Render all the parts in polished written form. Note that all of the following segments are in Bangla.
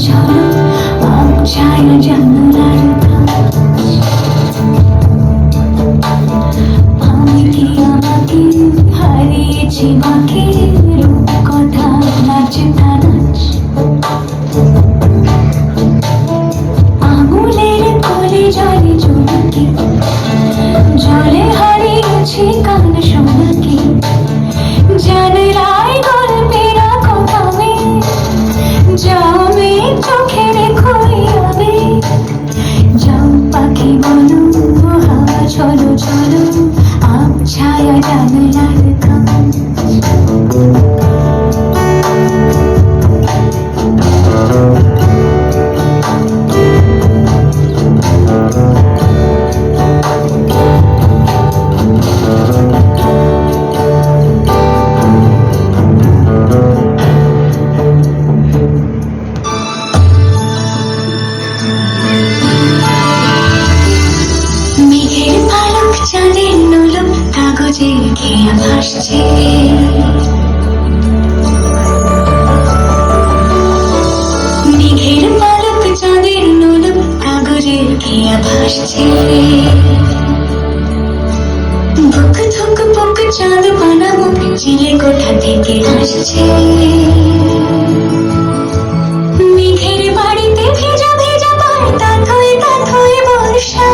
ঝড় ছায়া জানালার কাজ। আমি কি আমাকে হারিয়েছি বাকি রূপ কথা নাচ নাচ। আঙুলের কোলে জলে জোনাকি, জলে হারিয়েছি কান সোনাকি। জানলায় গল্পের কথা যাবে চোখে রেখোই আমি। যাও পাখি বলো হাওয়া চলো চলো আব ছায়া জানলার কাজ। মেঘের পালক চাঁদের নোলক কাগজের খেয়া ভাসছে। মেঘের পালক চাঁদের নোলক কাগজের খেয়া ভাসছে। বুক থুক বুক চাঁদ পানা মুখ চিলে কোঠা থেকে হাসছে। মেঘের বাড়িতে ভেজা ভেজা পায় তাথই তাথই বর্ষা।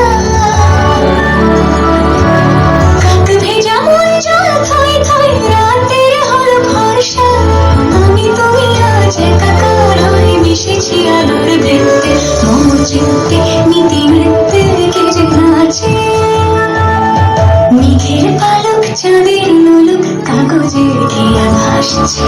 কাক ভেজা মন জল থই থই রাতের হলো ভরসা। আমি তুমি আজ একাকার হয়ে মিশেছি আলোর বৃত্তে মোর চিত্তে নীতি বৃত্তে কে যে নাচে। মেঘের পালক চাঁদের নোলক কাগজের খেয়া ভাসছে।